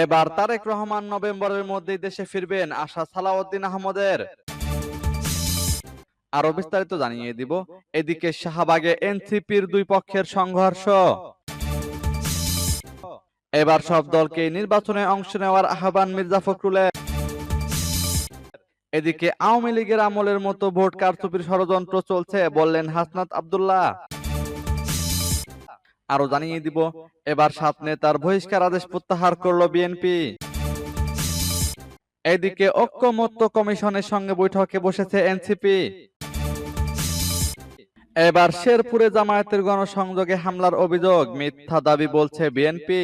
এবার তারেক রহমান নভেম্বরের মধ্যেই দেশে ফিরবেন আশা সালাউদ্দিন আহমদের। আরো বিস্তারিত জানিয়ে দিব। এদিকে শাহবাগে এনসিপির দুই পক্ষের সংঘর্ষ। এবার সব দলকে নির্বাচনে অংশ নেওয়ার আহ্বান মির্জা ফখরুলের। এদিকে আওয়ামী লীগের আমলের মতো ভোট কারচুপির ষড়যন্ত্র চলছে বললেন হাসনাত আব্দুল্লাহ। আরো জানিয়ে দিব, এবার 7 নেতার বহিষ্কার আদেশ প্রত্যাহার করলো বিএনপি। এদিকে ঐক্যমত্য কমিশনের সঙ্গে বৈঠকে বসেছে এনসিপি। এবার শেরপুরে জামায়াতের গণসংযোগে হামলার অভিযোগ মিথ্যা দাবি বলছে বিএনপি।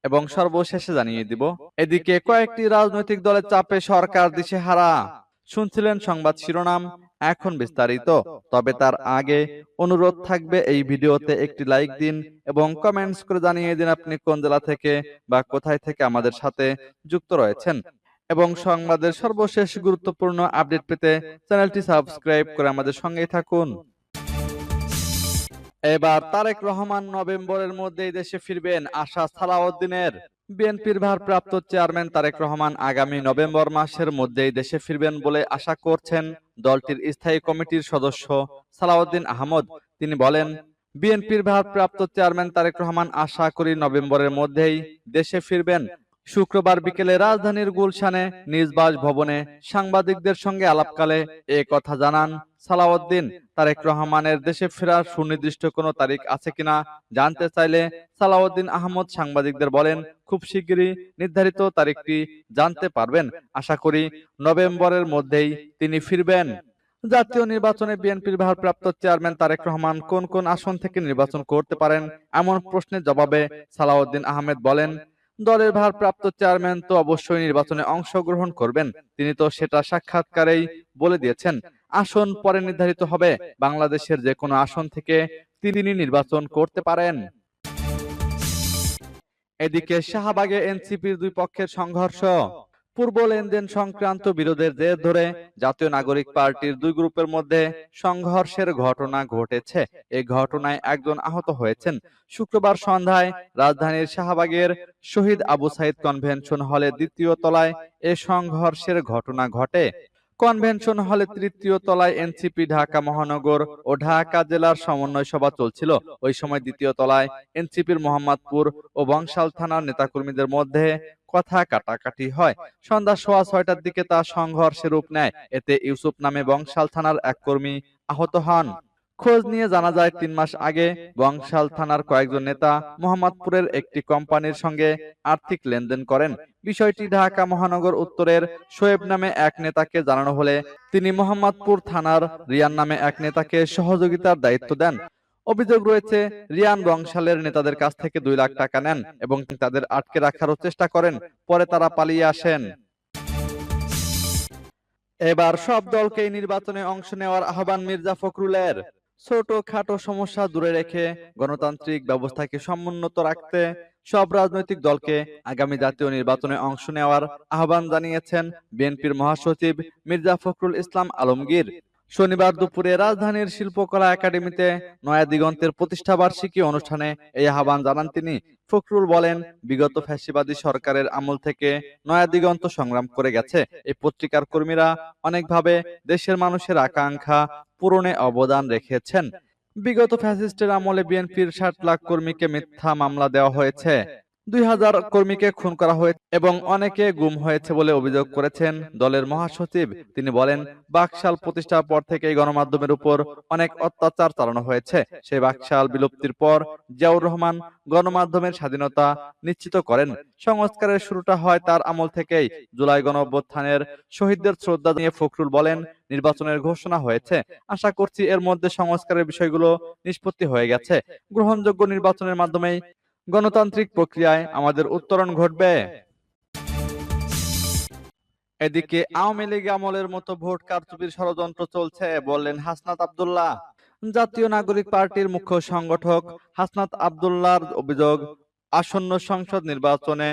এবং সর্বশেষে জানিয়ে দিব, এদিকে কয়েকটি রাজনৈতিক দলের চাপে সরকার দিশেহারা। শুনছিলেন সংবাদ শিরোনাম, এখন বিস্তারিত। তবে তার আগে অনুরোধ থাকবে এই ভিডিওতে একটি লাইক দিন এবং কমেন্টস করে জানিয়ে দিন আপনি কোন জেলা থেকে বা কোথায় থেকে আমাদের সাথে যুক্ত রয়েছেন। এবং সংবাদের সর্বশেষ গুরুত্বপূর্ণ আপডেট পেতে চ্যানেলটি সাবস্ক্রাইব করে আমাদের সঙ্গেই থাকুন। এবার তারেক রহমান নভেম্বরের মধ্যেই দেশে ফিরবেন আশা সালাউদ্দিনের। বিএনপির ভারপ্রাপ্ত চেয়ারম্যান তারেক রহমান আগামী নভেম্বর মাসের মধ্যেই দেশে ফিরবেন বলে আশা করছেন দলটির স্থায়ী কমিটির সদস্য সালাউদ্দিন আহমদ। তিনি বলেন, বিএনপির ভারপ্রাপ্ত চেয়ারম্যান তারেক রহমান আশা করি নভেম্বরের মধ্যেই দেশে ফিরবেন। শুক্রবার বিকেলে রাজধানীর গুলশানে নিজ বাসভবনে সাংবাদিকদের সঙ্গে আলাপকালে এ কথা জানান সালাউদ্দিন। তারেক রহমানের দেশে ফেরার সুনির্দিষ্ট কোনো তারিখ আছে কিনা জানতে চাইলে সালাউদ্দিন আহমদ সাংবাদিকদের বলেন, খুব শিগগিরই নির্ধারিত তারিখটি জানতে পারবেন। আশা করি নভেম্বরের মধ্যেই তিনি ফিরবেন। জাতীয় নির্বাচনে বিএনপির ভারপ্রাপ্ত চেয়ারম্যান তারেক রহমান কোন কোন আসন থেকে নির্বাচন করতে পারেন এমন প্রশ্নের জবাবে সালাউদ্দিন আহমেদ বলেন, দলের ভারপ্রাপ্ত চেয়ারম্যান তো অবশ্যই নির্বাচনে অংশগ্রহণ করবেন। তিনি তো সেটা সাক্ষাৎকারেই বলে দিয়েছেন। আসন পরে নির্ধারিত হবে। বাংলাদেশের যে কোনো আসন থেকে তিনি নির্বাচন করতে পারেন। এদিকে শাহবাগে এনসিপির দুই পক্ষের সংঘর্ষ। পূর্ব লেনদেন সংক্রান্ত বিরোধের জের ধরে জাতীয় নাগরিক পার্টির দুই গ্রুপের মধ্যে সংঘর্ষের ঘটনা ঘটেছে। এই ঘটনায় একজন আহত হয়েছেন। শুক্রবার সন্ধ্যায় রাজধানীর শাহবাগের শহীদ আবু সাইদ কনভেনশন হলে 2য় তলায় এ সংঘর্ষের ঘটনা ঘটে। কনভেনশন হলে 3য় তলায় এনসিপি ঢাকা মহানগর ও ঢাকা জেলার সমন্বয় সভা চলছিল। ওই সময় 2য় তলায় এনসিপির মোহাম্মদপুর ও বংশাল থানার নেতাকর্মীদের মধ্যে কথা কাটাকাটি হয়। সন্ধ্যা 6:15টার দিকে তা সংঘর্ষে রূপ নেয়। এতে ইউসুফ নামে বংশাল থানার এক কর্মী আহত হন। খোঁজ নিয়ে জানা যায় 3 মাস আগে বংশাল থানার কয়েকজন নেতা মোহাম্মদপুরের একটি কোম্পানির সঙ্গে আর্থিক লেনদেন করেন। বিষয়টি ঢাকা মহানগর উত্তরের শোয়েব নামে এক নেতাকে জানানো হলে তিনি মোহাম্মদপুর থানার রিয়ান নামে এক নেতাকে সহযোগিতার দায়িত্ব দেন। অভিযোগ রয়েছে, রিয়ান বংশালের নেতাদের কাছ থেকে 2 লাখ টাকা নেন এবং তাদের আটকে রাখারও চেষ্টা করেন। পরে তারা পালিয়ে আসেন। এবার সব দলকেই নির্বাচনে অংশ নেওয়ার আহ্বান মির্জা ফখরুলের। ছোটখাটো সমস্যা দূরে রেখে গণতান্ত্রিক ব্যবস্থাকে সমুন্নত রাখতে সব রাজনৈতিক দলকে আগামী জাতীয় নির্বাচনে অংশ নেওয়ার আহ্বান জানিয়েছেন বিএনপির মহাসচিব মির্জা ফখরুল ইসলাম আলমগীর। শনিবার দুপুরে রাজধানীর শিল্পকলা একাডেমিতে নয়া দিগন্তের প্রতিষ্ঠাবার্ষিকী অনুষ্ঠানে এই আহ্বান জানান তিনি। ফখরুল বলেন, বিগত ফ্যাসিবাদী সরকারের আমল থেকে নয়া দিগন্ত সংগ্রাম করে গেছে। এই পত্রিকার কর্মীরা অনেকভাবে দেশের মানুষের আকাঙ্ক্ষা পূরণে অবদান রেখেছেন। বিগত ফ্যাসিস্টের আমলে বিএনপির 60 লাখ কর্মীকে মিথ্যা মামলা দেওয়া হয়েছে, 2000 কর্মীকে খুন করা হয়েছে এবং অনেকে গুম হয়েছে বলে অভিযোগ করেছেন দলের মহাসচিব। তিনি বলেন, বাকশাল প্রতিষ্ঠার পর থেকেই গণমাধ্যমের উপর অনেক অত্যাচার চালানো হয়েছে। সেই বাকশাল বিলুপ্তির পর জিয়াউর রহমান গণমাধ্যমের স্বাধীনতা নিশ্চিত করেন। সংস্কারের শুরুটা হয় তার আমল থেকেই। জুলাই গণঅভ্যুত্থানের শহীদদের শ্রদ্ধা জানিয়ে ফখরুল বলেন, নির্বাচনের ঘোষণা হয়েছে। আশা করছি এর মধ্যে সংস্কারের বিষয়গুলো নিষ্পত্তি হয়ে গেছে। গ্রহণযোগ্য নির্বাচনের মাধ্যমেই গণতান্ত্রিক প্রক্রিয়ায় আমাদের উত্তরণ ঘটবে। এদিকে আওয়ামী লীগ আমলের মতো ভোট কারচুপির ষড়যন্ত্র চলছে বললেন হাসনাত আব্দুল্লাহ। জাতীয় নাগরিক পার্টির মুখ্য সংগঠক হাসনাত আব্দুল্লাহর অভিযোগ, আসন্ন সংসদ নির্বাচনে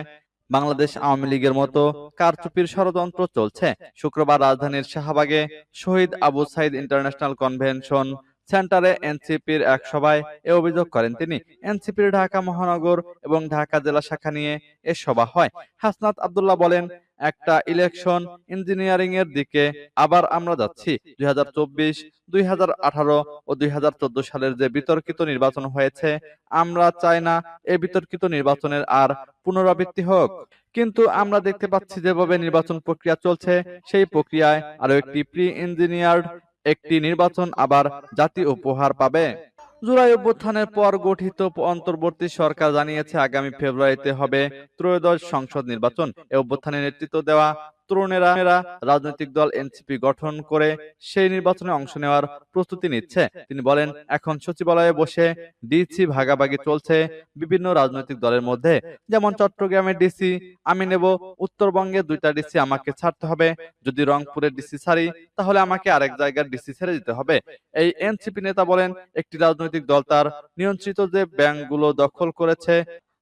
বাংলাদেশ আওয়ামী লীগের মতো কারচুপির ষড়যন্ত্র চলছে। শুক্রবার রাজধানীর শাহবাগে শহীদ আবু সাইদ ইন্টারন্যাশনাল কনভেনশন সেন্টারে এনসিপির এক সভায় এ অভিযোগ করেন তিনি। এনসিপির ঢাকা মহানগর এবং ঢাকা জেলা শাখা নিয়ে এ সভা হয়। হাসনাত আব্দুল্লাহ বলেন, একটা ইলেকশন ইঞ্জিনিয়ারিং এর দিকে আবার আমরা যাচ্ছি। 2024, 2018 ও 2014 সালের যে বিতর্কিত নির্বাচন হয়েছে, আমরা চাই না এই বিতর্কিত নির্বাচনের আর পুনরাবৃত্তি হোক। কিন্তু আমরা দেখতে পাচ্ছি যেভাবে নির্বাচন প্রক্রিয়া চলছে, সেই প্রক্রিয়ায় আরো একটি প্রি ইঞ্জিনিয়ার্ড একটি নির্বাচন আবার জাতি উপহার পাবে। জুলাই অভ্যুত্থানের পর গঠিত অন্তর্বর্তী সরকার জানিয়েছে আগামী ফেব্রুয়ারিতে হবে ত্রয়োদশ সংসদ নির্বাচন। এ অভ্যুত্থানে নেতৃত্ব দেওয়া তরুণেরা রাজনৈতিক দল এনসিপি গঠন করে সেই নির্বাচনে অংশ নেওয়ার প্রস্তুতি নিচ্ছে। তিনি বলেন, এখন সচিবালয়ে বসে ডিসি ভাগাভাগি চলছে বিভিন্ন রাজনৈতিক দলের মধ্যে। যেমন চট্টগ্রামের ডিসি আমি নেব, উত্তরবঙ্গে 2টা ডিসি আমাকে ছাড়তে হবে, যদি রংপুরের ডিসি ছাড়ি তাহলে আমাকে আরেক জায়গার ডিসি ছেড়ে দিতে হবে। এই এনসিপি নেতা বলেন, একটি রাজনৈতিক দল তার নিয়ন্ত্রিত যে ব্যাংকগুলো দখল করেছে,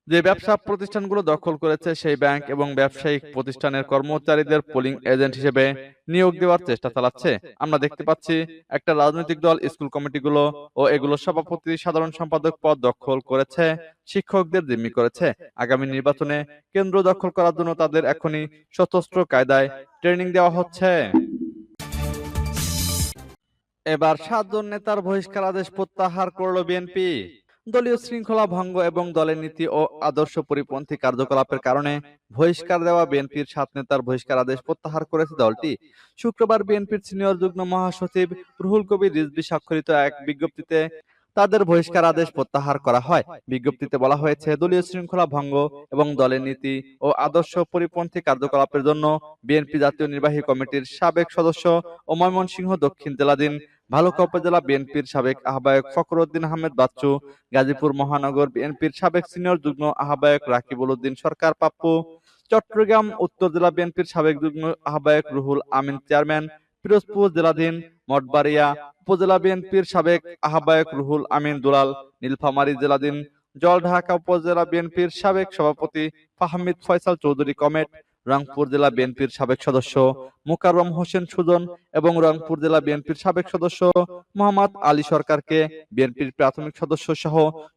যে ব্যবসা প্রতিষ্ঠানগুলো দখল করেছে, সেই ব্যাংক এবং ব্যবসায়িক প্রতিষ্ঠানের কর্মচারীদের পোলিং এজেন্ট হিসেবে নিয়োগ দেওয়ার চেষ্টা চালাচ্ছে। আমরা দেখতে পাচ্ছি একটা রাজনৈতিক দল স্কুল কমিটিগুলো ও এগুলোর সভাপতি, সাধারণ সম্পাদক পদ দখল করেছে, শিক্ষকদের জিম্মি করেছে। আগামী নির্বাচনে কেন্দ্র দখল করার জন্য তাদের এখনই সশস্ত্র কায়দায় ট্রেনিং দেওয়া হচ্ছে। এবার 7 জন নেতার বহিষ্কার আদেশ প্রত্যাহার করল বিএনপি। দলীয় শৃঙ্খলা ভঙ্গ এবং দলের নীতি ও আদর্শ পরিপন্থী কার্যকলাপের কারণে বহিষ্কার দেওয়া বিএনপির 7 নেতার বহিষ্কার আদেশ প্রত্যাহার করেছে দলটি। শুক্রবার বিএনপির সিনিয়র যুগ্ম মহাসচিব রুহুল কবির রিজভী স্বাক্ষরিত এক বিজ্ঞপ্তিতে তাদের বহিষ্কার আদেশ প্রত্যাহার করা হয়। বিজ্ঞপ্তিতে বলা হয়েছে, দলীয় শৃঙ্খলা ভঙ্গ এবং দলের নীতি ও আদর্শ পরিপন্থী কার্যকলাপের জন্য বিএনপি জাতীয় নির্বাহী কমিটির সাবেক সদস্য ও ময়মনসিংহ দক্ষিণ জেলাধীন ভালুকা উপজেলা বিএনপির সাবেক আহ্বায়ক ফখরুদ্দিন আহমেদ বাচ্চু, গাজীপুর মহানগর বিএনপির সাবেক সিনিয়র যুগ্ম আহ্বায়ক রাকিবুল উদ্দিন সরকার পাপ্পু, চট্টগ্রাম উত্তর জেলা বিএনপির সাবেক যুগ্ম আহ্বায়ক রুহুল আমিন চেয়ারম্যান, পিরোজপুর জেলাধীন মঠবাড়িয়া উপজেলা বিএনপির সাবেক আহ্বায়ক রুহুল আমিন দুলাল, নীলফামারী জেলাধীন জলঢাকা উপজেলা বিএনপির সাবেক সভাপতি ফাহমিদ ফয়সাল চৌধুরী কমেট, রংপুর জেলা বিএনপির সাবেক সদস্য মোকাররম হোসেন সুজন এবং রংপুর জেলা বিএনপির সাবেক সদস্য মোহাম্মদ আলী সরকারকে বিএনপির প্রাথমিক সদস্য সহ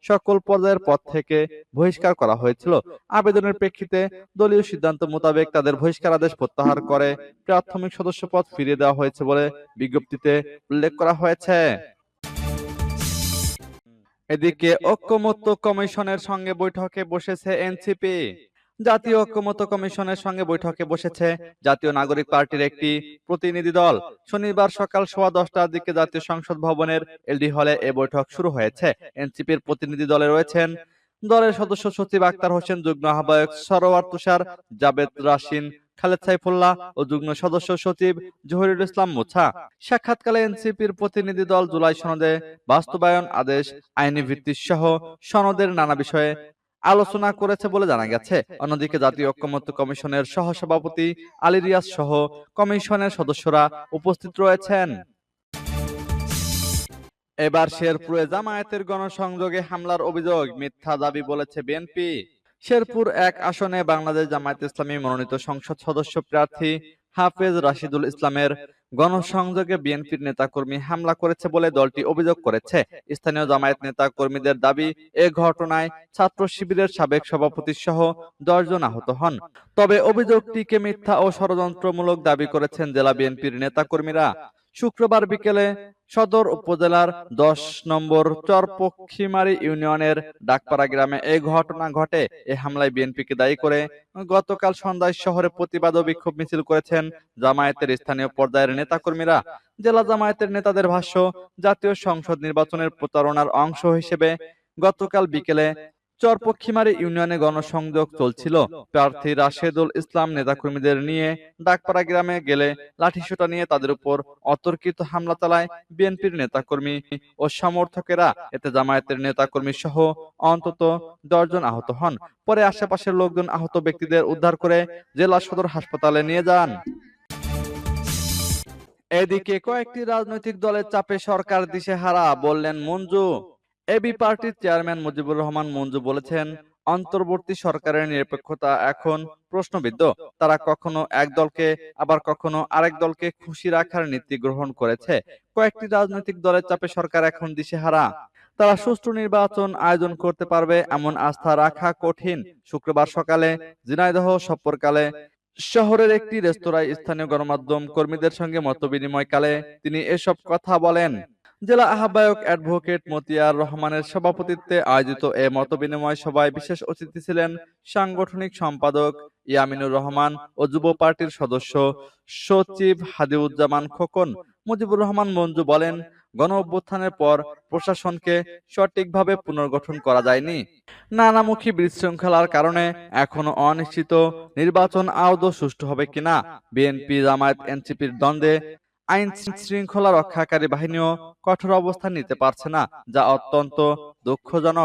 সকল পর্যায়ের পদ থেকে বহিষ্কার করা হয়েছিল। আবেদনের প্রেক্ষিতে দলীয় সিদ্ধান্ত মোতাবেক তাদের বহিষ্কার আদেশ প্রত্যাহার করে প্রাথমিক সদস্য পদ ফিরিয়ে দেওয়া হয়েছে বলে বিজ্ঞপ্তিতে উল্লেখ করা হয়েছে। এদিকে ঐকমত্য কমিশনের সঙ্গে বৈঠকে বসেছে এনসিপি। জাতীয় ঐকমত্য কমিশনের সঙ্গে বৈঠকে বসেছে জাতীয় নাগরিক পার্টির একটি প্রতিনিধি দল। শনিবার সকাল 10:15টার দিকে জাতীয় সংসদ ভবনের এলডি হলে এ বৈঠক শুরু হয়েছে। এনসিপির প্রতিনিধি দলে রয়েছেন দলের সদস্য সচিব আক্তার হোসেন, যুগ্ম আহ্বায়ক সরোয়ার তুষার, জাবেদ রাশিন, খালেদ সাইফুল্লাহ ও যুগ্ম সদস্য সচিব জহিরুল ইসলাম মুছা। সাক্ষাৎকালে এনসিপির প্রতিনিধি দল জুলাই সনদে বাস্তবায়ন আদেশ, আইনি ভিত্তি সহ সনদের নানা বিষয়ে আলোচনা করেছে বলে জানা গেছে। অন্যদিকে জাতীয় ঐকমত্য কমিশনের সহসভাপতি আলী রিয়াজ সহ কমিশনের সদস্যরা উপস্থিত রয়েছেন। এবার শেরপুরে জামায়াতের গণসংযোগে হামলার অভিযোগ মিথ্যা দাবি বলেছে বিএনপি। শেরপুর 1 আসনে বাংলাদেশ জামায়াত ইসলামী মনোনীত সংসদ সদস্য প্রার্থী হাফেজ রাশিদুল ইসলামের গণসংযোগে বিএনপির নেতাকর্মী হামলা করেছে বলে দলটি অভিযোগ করেছে। স্থানীয় জামায়াত নেতা কর্মীদের দাবি, এ ঘটনায় ছাত্র শিবিরের সাবেক সভাপতি সহ 10 জন আহত হন। তবে অভিযোগটিকে মিথ্যা ও ষড়যন্ত্রমূলক দাবি করেছেন জেলা বিএনপির নেতাকর্মীরা। শুক্রবার বিকেলে সদর উপজেলার 10 নম্বর চরপক্ষিমারি ইউনিয়নের ডাকপাড়া গ্রামে এই ঘটনা ঘটে। এই হামলায় বিএনপিকে দায়ী করে গতকাল সন্ধ্যায় শহরে প্রতিবাদ ও বিক্ষোভ মিছিল করেছেন জামায়াতের স্থানীয় পর্যায়ের নেতাকর্মীরা। জেলা জামায়াতের নেতাদের ভাষ্য, জাতীয় সংসদ নির্বাচনের প্রচারণার অংশ হিসেবে গতকাল বিকেলে চরপক্ষিমারি ইউনিয়নে গণসংযোগ চলছিল। প্রার্থী রাশেদুল ইসলাম নেতাকর্মীদের নিয়ে ডাকপাড়া গ্রামে গেলে লাঠিসোঁটা নিয়ে তাদের উপর অতর্কিত হামলা চালায় বিএনপির নেতাকর্মী ও সমর্থকেরা। এতে জামায়াতের নেতাকর্মী সহ অন্তত 10 জন আহত হন। পরে আশেপাশের লোকজন আহত ব্যক্তিদের উদ্ধার করে জেলা সদর হাসপাতালে নিয়ে যান। এদিকে কয়েকটি রাজনৈতিক দলের চাপে সরকার দিশেহারা, বললেন মঞ্জু। এবি পার্টির চেয়ারম্যান মুজিবুর রহমান মঞ্জু বলেছেন, অন্তর্বর্তী সরকারের নিরপেক্ষতা এখন প্রশ্নবিদ্ধ। তারা কখনো এক দলকে আবার কখনো আরেক দলকে খুশি রাখার নীতি গ্রহণ করেছে। কয়েকটি রাজনৈতিক দলের চাপে সরকার এখন দিশেহারা। তারা সুষ্ঠু নির্বাচন আয়োজন করতে পারবে এমন আস্থা রাখা কঠিন। শুক্রবার সকালে ঝিনাইদহ সফরকালে শহরের একটি রেস্তোরাঁয় স্থানীয় গণমাধ্যম কর্মীদের সঙ্গে মতবিনিময়কালে তিনি এসব কথা বলেন। জেলা আহ্বায়ক অ্যাডভোকেট মতিয়ার রহমানের সভাপতিত্বে আয়োজিত এ মতবিনিময় সভায় বিশেষ অতিথি ছিলেন সাংগঠনিক সম্পাদক ইয়ামিনুর রহমান ও যুব পার্টির সদস্য সচিব হাদিউজ্জামান খোকন। মুজিবুর রহমান মঞ্জু বলেন, গণ অভ্যুত্থানের পর প্রশাসনকে সঠিকভাবে পুনর্গঠন করা যায়নি। নানামুখী বিশৃঙ্খলার কারণে এখনো অনিশ্চিত নির্বাচন আদৌ সুষ্ঠু হবে কিনা। বিএনপি জামায়াত এনসিপির দ্বন্দ্বে আইন শৃঙ্খলা রক্ষাকারী বাহিনীও কঠোর অবস্থান নিতে পারছে না, যা অত্যন্ত দুঃখজনক।